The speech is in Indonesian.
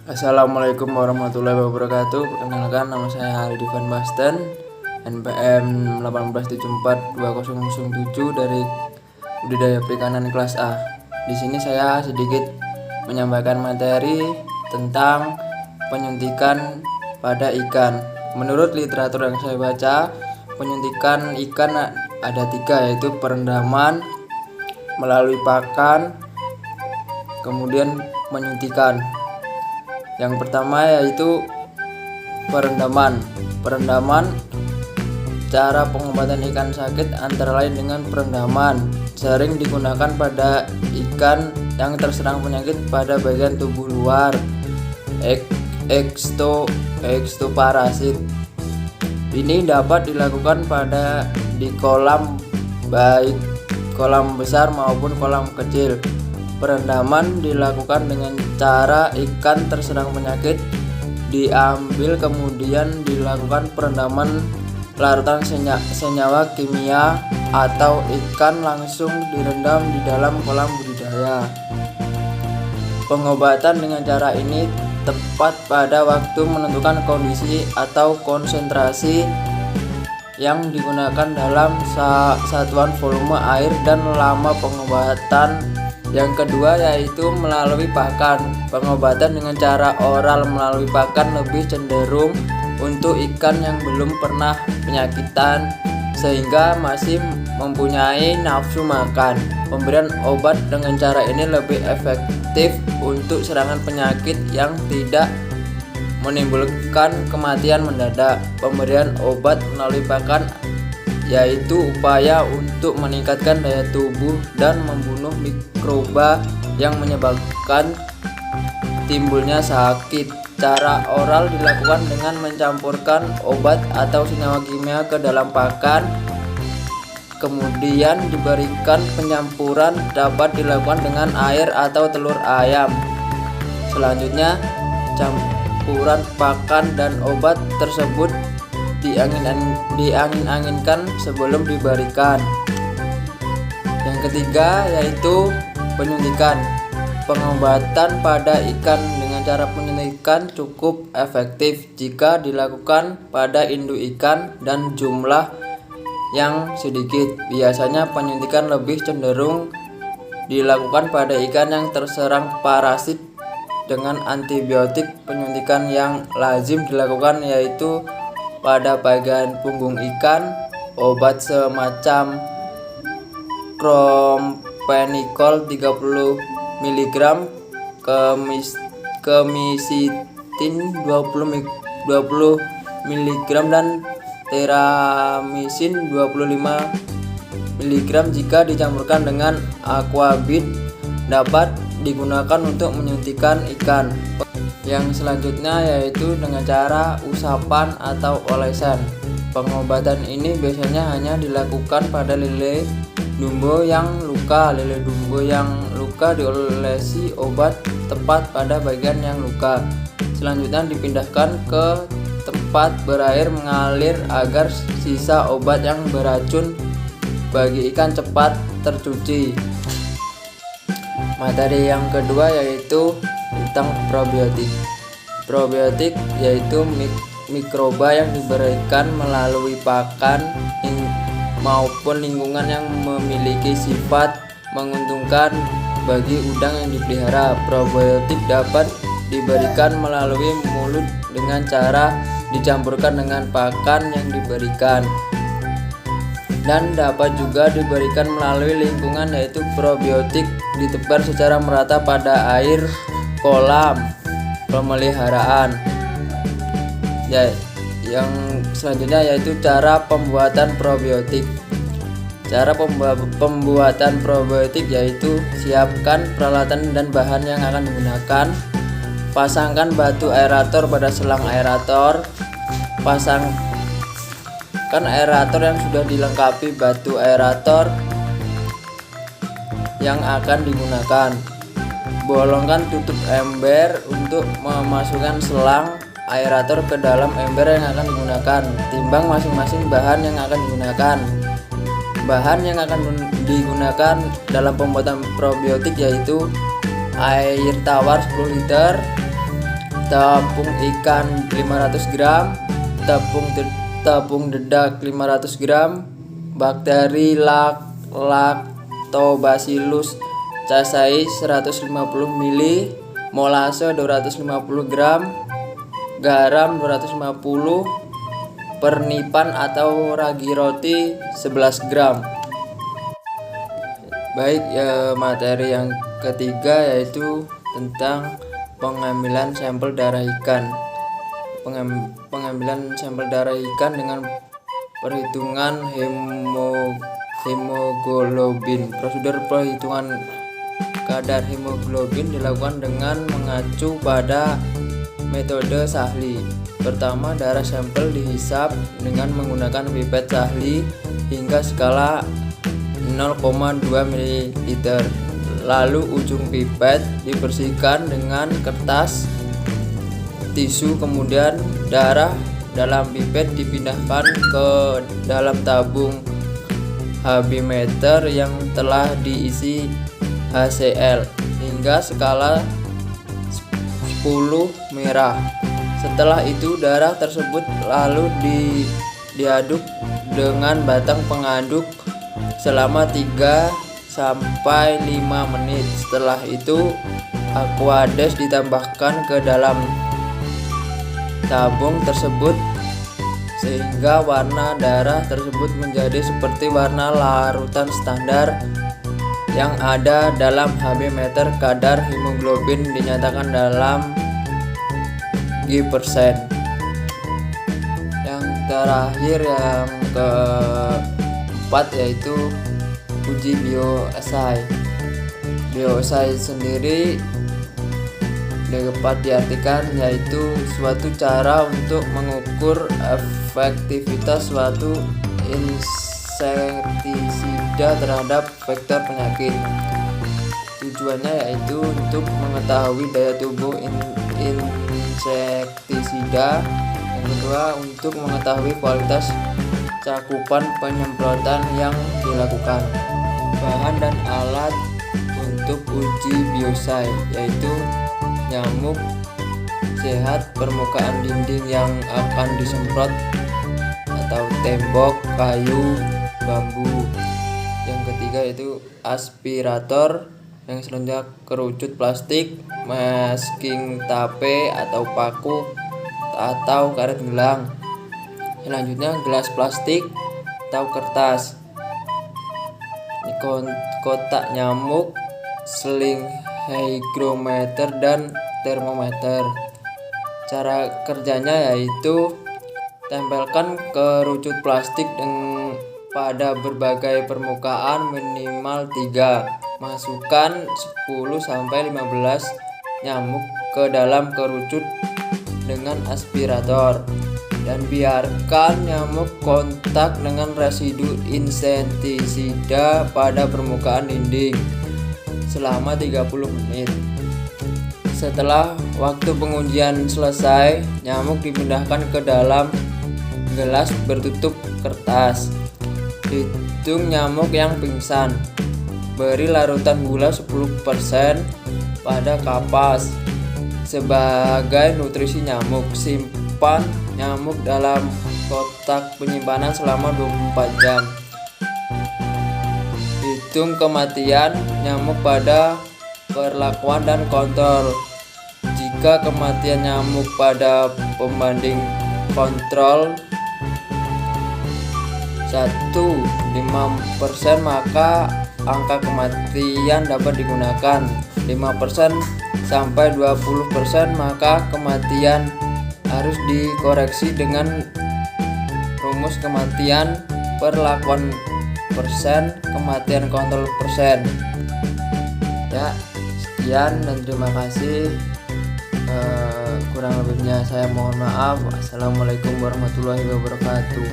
Assalamualaikum warahmatullahi wabarakatuh. Perkenalkan, nama saya Aldi Van Basten, NPM 1874207 dari Budidaya Perikanan kelas A. Di sini saya sedikit menyampaikan materi tentang penyuntikan pada ikan. Menurut literatur yang saya baca, penyuntikan ikan ada 3, yaitu perendaman, melalui pakan, kemudian penyuntikan. Yang pertama yaitu perendaman. Cara pengobatan ikan sakit antara lain dengan perendaman. Sering digunakan pada ikan yang terserang penyakit pada bagian tubuh luar, ekstoparasit. Ini dapat dilakukan di kolam, baik kolam besar maupun kolam kecil. Perendaman dilakukan dengan cara ikan terserang penyakit diambil, kemudian dilakukan perendaman larutan senyawa kimia, atau ikan langsung direndam di dalam kolam budidaya. Pengobatan dengan cara ini tepat pada waktu menentukan kondisi atau konsentrasi yang digunakan dalam satuan volume air dan lama pengobatan. Yang kedua yaitu melalui pakan. Pengobatan dengan cara oral melalui pakan lebih cenderung untuk ikan yang belum pernah penyakitan sehingga masih mempunyai nafsu makan. Pemberian obat dengan cara ini lebih efektif untuk serangan penyakit yang tidak menimbulkan kematian mendadak. Pemberian obat melalui pakan yaitu upaya untuk meningkatkan daya tubuh dan membunuh mikroba yang menyebabkan timbulnya sakit. Cara oral dilakukan dengan mencampurkan obat atau senyawa kimia ke dalam pakan, kemudian diberikan. Pencampuran dapat dilakukan dengan air atau telur ayam. Selanjutnya, campuran pakan dan obat tersebut diangin-anginkan sebelum diberikan. Yang ketiga yaitu penyuntikan. Pengobatan pada ikan dengan cara penyuntikan cukup efektif jika dilakukan pada induk ikan dan jumlah yang sedikit. Biasanya penyuntikan lebih cenderung dilakukan pada ikan yang terserang parasit dengan antibiotik. Penyuntikan yang lazim dilakukan yaitu pada bagian punggung ikan, obat semacam Chlorpenicol 30 mg, Kemisitin 20 mg, dan Teramisin 25 mg jika dicampurkan dengan aquabit dapat digunakan untuk menyuntikkan ikan. Yang selanjutnya yaitu dengan cara usapan atau olesan. Pengobatan ini biasanya hanya dilakukan pada lele dumbo yang luka. Lele dumbo yang luka diolesi obat tepat pada bagian yang luka. Selanjutnya dipindahkan ke tempat berair mengalir agar sisa obat yang beracun bagi ikan cepat tercuci. Materi yang kedua yaitu tentang probiotik. Probiotik yaitu mikroba yang diberikan melalui pakan maupun lingkungan yang memiliki sifat menguntungkan bagi udang yang dipelihara. Probiotik dapat diberikan melalui mulut dengan cara dicampurkan dengan pakan yang diberikan, dan dapat juga diberikan melalui lingkungan, yaitu probiotik ditebar secara merata pada air kolam pemeliharaan. Yang selanjutnya yaitu cara pembuatan probiotik. Cara pembuatan probiotik yaitu siapkan peralatan dan bahan yang akan digunakan. Pasangkan batu aerator pada selang aerator. Pasangkan aerator yang sudah dilengkapi batu aerator yang akan digunakan. Bolongkan tutup ember untuk memasukkan selang aerator ke dalam ember yang akan digunakan. Timbang masing-masing bahan yang akan digunakan. Bahan yang akan digunakan dalam pembuatan probiotik yaitu air tawar 10 liter, tepung ikan 500 gram, tepung dedak 500 gram, bakteri Lactobacillus casei 150 ml, molase 250 gram, garam 250, pernipan atau ragi roti 11 gram. Baik, materi yang ketiga yaitu tentang pengambilan sampel darah ikan. Pengambilan sampel darah ikan dengan perhitungan hemoglobin. Prosedur perhitungan kadar hemoglobin dilakukan dengan mengacu pada metode Sahli. Pertama, darah sampel dihisap dengan menggunakan pipet Sahli hingga skala 0,2 ml. Lalu ujung pipet dibersihkan dengan kertas tisu, kemudian darah dalam pipet dipindahkan ke dalam tabung HB meter yang telah diisi HCl hingga skala 10 merah. Setelah itu darah tersebut lalu diaduk dengan batang pengaduk selama 3 sampai 5 menit. Setelah itu Aquades ditambahkan ke dalam tabung tersebut sehingga warna darah tersebut menjadi seperti warna larutan standar yang ada dalam HB meter. Kadar hemoglobin dinyatakan dalam G%. Yang terakhir, yang keempat, yaitu uji bioassay. Bioassay sendiri dapat diartikan yaitu suatu cara untuk mengukur efektivitas suatu insektisida terhadap vektor penyakit. Tujuannya yaitu untuk mengetahui daya tubuh insektisida. Yang kedua, untuk mengetahui kualitas cakupan penyemprotan yang dilakukan. Bahan dan alat untuk uji bioassay yaitu nyamuk sehat, permukaan dinding yang akan disemprot atau tembok, kayu, bambu. Yang ketiga yaitu aspirator. Yang selanjutnya kerucut plastik, masking tape atau paku atau karet gelang. Selanjutnya gelas plastik atau kertas, kotak nyamuk, seling hygrometer dan termometer. Cara kerjanya yaitu tempelkan kerucut plastik pada berbagai permukaan minimal 3. Masukkan 10-15 nyamuk ke dalam kerucut dengan aspirator dan biarkan nyamuk kontak dengan residu insektisida pada permukaan dinding selama 30 menit. Setelah waktu pengujian selesai, nyamuk dipindahkan ke dalam gelas bertutup kertas. Hitung nyamuk yang pingsan. Beri larutan gula 10% pada kapas sebagai nutrisi nyamuk. Simpan nyamuk dalam kotak penyimpanan selama 24 jam. Hitung kematian nyamuk pada perlakuan dan kontrol. Jika kematian nyamuk pada pembanding kontrol 1,5%, maka angka kematian dapat digunakan. 5% sampai 20%, maka kematian harus dikoreksi dengan rumus kematian perlakuan persen, kematian kontrol persen. Ya, sekian dan terima kasih. Kurang lebihnya saya mohon maaf. Assalamualaikum warahmatullahi wabarakatuh.